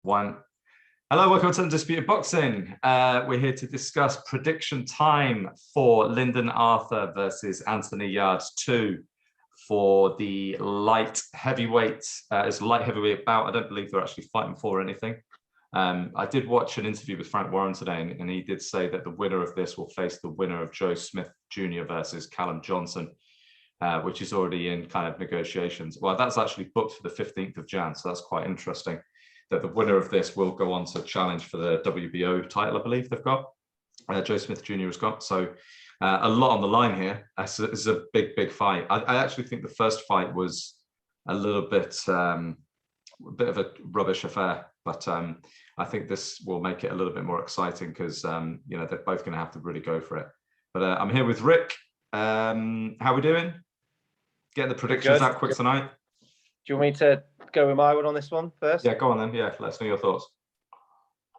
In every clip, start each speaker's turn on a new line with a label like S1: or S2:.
S1: One. Hello, welcome to Undisputed Boxing. We're here to discuss prediction time for Lyndon Arthur versus Anthony Yarde 2 for the light heavyweight. It's a light heavyweight bout. I don't believe they're actually fighting for anything. I did watch an interview with Frank Warren today, and he did say that the winner of this will face the winner of Joe Smith Jr. versus Callum Johnson, which is already in kind of negotiations. Well, that's actually booked for the 15th of Jan, so that's quite interesting. That the winner of this will go on to challenge for the WBO title, I believe they've got. Joe Smith Jr. has got. So a lot on the line here. It's a big, big fight. I actually think the first fight was a little bit, a bit of a rubbish affair, but I think this will make it a little bit more exciting because, you know, they're both going to have to really go for it. But I'm here with Rick. How are we doing? Getting the predictions out quick tonight.
S2: Do you want me to go with my one on this one first?
S1: Yeah, go on then. Yeah, let us know your thoughts.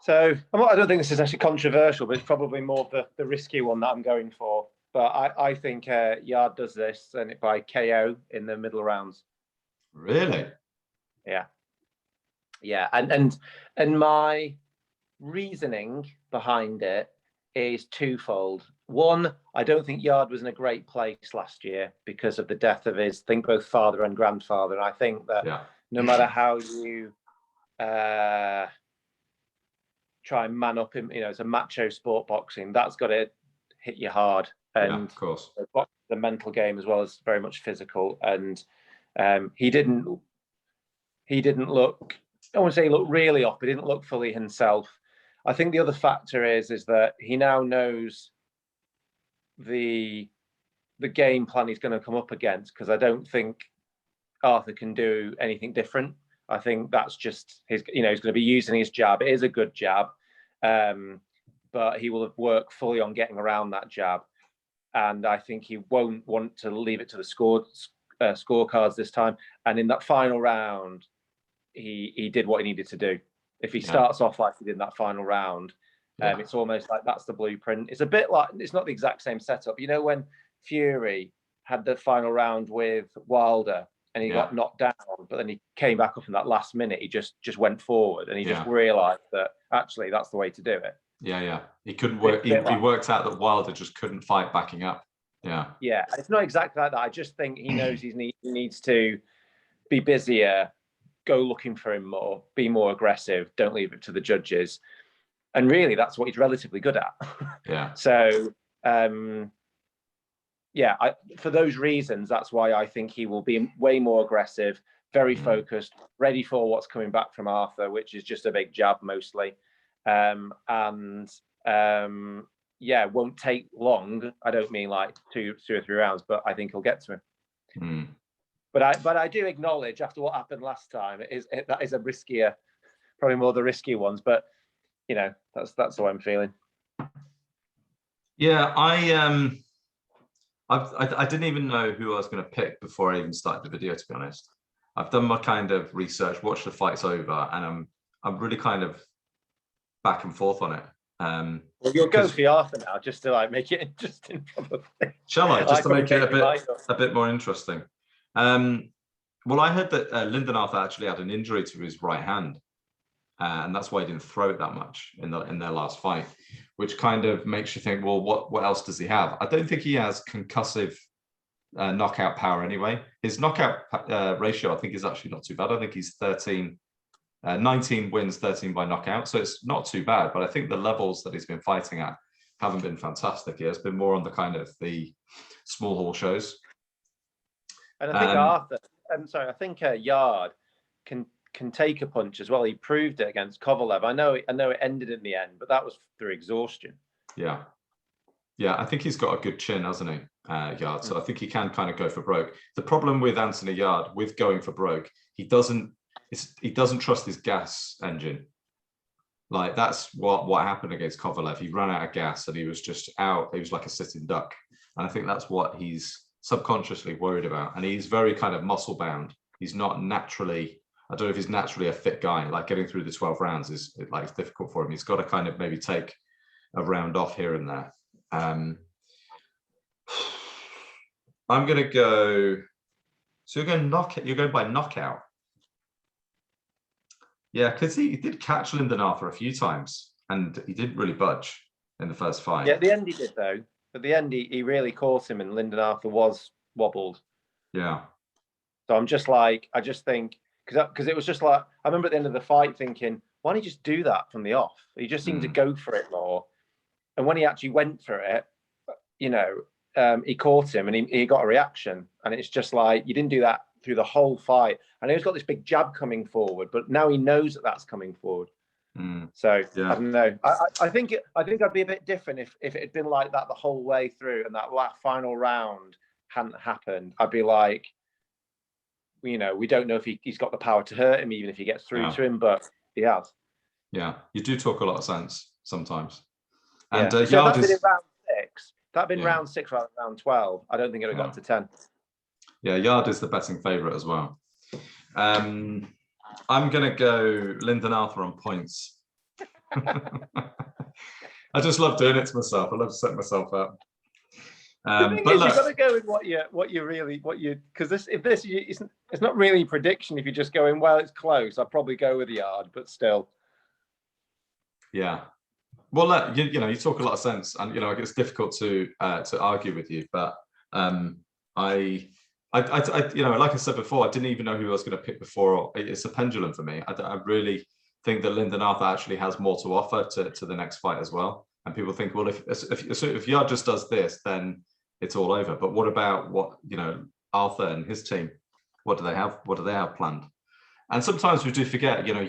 S2: So I don't think this is actually controversial, but it's probably more the risky one that I'm going for. But I think Yarde does this and it by KO in the middle rounds.
S1: Really?
S2: Yeah. Yeah, and my reasoning behind it is twofold. One, I don't think Yarde was in a great place last year because of the death of his, I think, both father and grandfather. And I think that no matter how you try and man up him, you know, it's a macho sport, boxing, that's got to hit you hard. And
S1: of course,
S2: the mental game as well as very much physical. And he didn't look, I won't say he looked really off, but he didn't look fully himself. I think the other factor is that he now knows the game plan he's going to come up against, because I don't think Arthur can do anything different. I think that's just his, you know, he's going to be using his jab. It is a good jab, but he will have worked fully on getting around that jab. And I think he won't want to leave it to the scorecards this time. And in that final round, he did what he needed to do. If he starts off like he did in that final round, it's almost like that's the blueprint. It's a bit like, it's not the exact same setup. You know, when Fury had the final round with Wilder and he got knocked down, but then he came back up in that last minute, he just went forward and he just realized that actually that's the way to do it.
S1: Yeah. He couldn't work. He worked out that Wilder just couldn't fight backing up. Yeah.
S2: It's not exactly like that. I just think he knows he needs to be busier, go looking for him more, be more aggressive, don't leave it to the judges. And really, that's what he's relatively good at.
S1: Yeah.
S2: So, for those reasons, that's why I think he will be way more aggressive, very focused, ready for what's coming back from Arthur, which is just a big jab mostly. Won't take long. I don't mean like two or three rounds, but I think he'll get to him. But I do acknowledge, after what happened last time, that is a riskier, probably more the risky ones. But you know, that's how I'm feeling.
S1: Yeah, I didn't even know who I was going to pick before I even started the video. To be honest, I've done my kind of research, watched the fights over, and I'm really kind of back and forth on it.
S2: Well, you'll go for Arthur now, just to like make it interesting, probably.
S1: Shall I? Just to make it a bit more interesting. Well, I heard that Lyndon Arthur actually had an injury to his right hand, and that's why he didn't throw it that much in their last fight, which kind of makes you think, well, what else does he have? I don't think he has concussive knockout power anyway. His knockout ratio, I think, is actually not too bad. I think he's 19 wins, 13 by knockout, so it's not too bad. But I think the levels that he's been fighting at haven't been fantastic. He has been more on the kind of the small hall shows.
S2: And I think Yarde can take a punch as well. He proved it against Kovalev. I know it ended in the end, but that was through exhaustion. Yeah,
S1: I think he's got a good chin, hasn't he, Yarde? So I think he can kind of go for broke. The problem with Anthony Yarde with going for broke, he doesn't trust his gas engine. Like that's what happened against Kovalev. He ran out of gas and he was just out. He was like a sitting duck, and I think that's what he's subconsciously worried about. And he's very kind of muscle bound. He's not naturally, I don't know if he's naturally a fit guy. Like getting through the 12 rounds is like difficult for him. He's got to kind of maybe take a round off here and there. I'm gonna go. So you're going by knockout. Yeah, because he did catch Lyndon Arthur a few times, and he didn't really budge in the first fight.
S2: Yeah, at the end he did though. At the end he really caught him, and Lyndon Arthur was wobbled.
S1: Yeah.
S2: So I'm just like, I just think because it was just like I remember at the end of the fight thinking, why don't you just do that from the off? He just seemed to go for it more. And when he actually went for it, you know, he caught him and he got a reaction. And it's just like you didn't do that through the whole fight. I know he's got this big jab coming forward, but now he knows that that's coming forward. So yeah. I don't know. I think I'd be a bit different if it had been like that the whole way through, and that last final round hadn't happened. I'd be like, you know, we don't know if he's got the power to hurt him, even if he gets through to him, but he has.
S1: Yeah, you do talk a lot of sense sometimes. And
S2: so
S1: Yarde
S2: been in round 6. That'd been round 6 rather than round 12. I don't think it would have got to 10.
S1: Yeah, Yarde is the betting favourite as well. I'm going to go Lyndon Arthur on points. I just love doing it to myself. I love to set myself up. But look,
S2: you've got to go with what you because this it's not really a prediction if you're just going, well, it's close. I'd probably go with Yarde, but still.
S1: Yeah. Well, look, you know, you talk a lot of sense, and you know, it's difficult to argue with you. But I you know, like I said before, I didn't even know who I was going to pick before. It's a pendulum for me. I really think that Lyndon Arthur actually has more to offer to the next fight as well. And people think, well, if Yarde just does this, then it's all over. But what about you know, Arthur and his team? What do they have? What do they have planned? And sometimes we do forget, you know,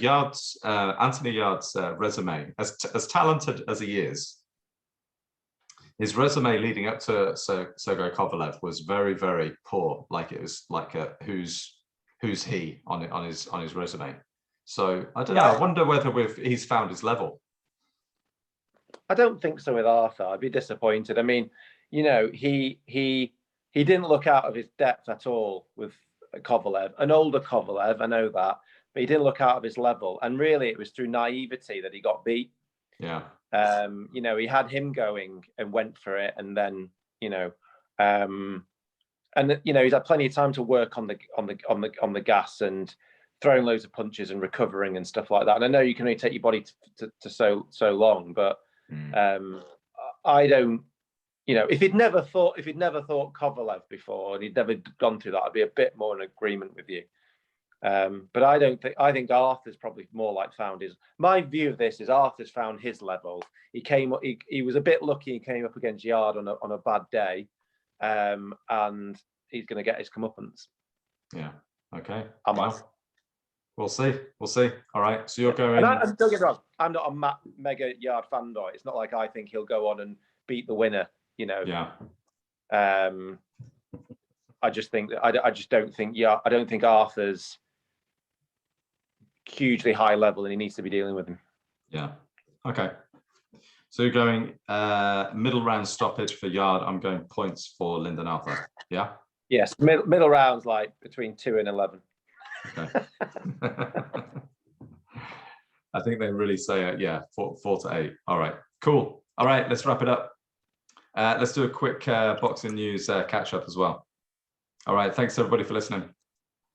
S1: Anthony Yarde's resume, as talented as he is, his resume leading up to Sergey Kovalev was very, very poor. Like it was like who's he on his resume. So I don't know. I wonder whether he's found his level.
S2: I don't think so with Arthur. I'd be disappointed. I mean, you know, he didn't look out of his depth at all with Kovalev, an older Kovalev, I know that, but he didn't look out of his level. And really, it was through naivety that he got beat.
S1: Yeah.
S2: You know, he had him going and went for it, and then you know, and you know, he's had plenty of time to work on the gas and throwing loads of punches and recovering and stuff like that. And I know you can only take your body to so long, but I don't. You know, if he'd never thought Kovalev before and he'd never gone through that, I'd be a bit more in agreement with you. But I think Arthur's probably more like found his. My view of this is Arthur's found his level. He was a bit lucky. He came up against Yarde on a bad day, and he's going to get his comeuppance.
S1: Yeah. Okay.
S2: Well,
S1: we'll see. All right. So you're going.
S2: And don't get me wrong. I'm not a mega Yarde fanboy. It's not like I think he'll go on and beat the winner. You know.
S1: Yeah.
S2: I just think that I just don't think I don't think Arthur's hugely high level, and he needs to be dealing with him.
S1: Yeah. Okay. So you're going middle round stoppage for Yarde. I'm going points for Lyndon Arthur. Yeah.
S2: Yes. Middle rounds like between 2 and 11.
S1: Okay. I think they really say yeah, 4 to 8. All right. Cool. All right. Let's wrap it up. Let's do a quick boxing news catch up as well. All right. Thanks everybody for listening.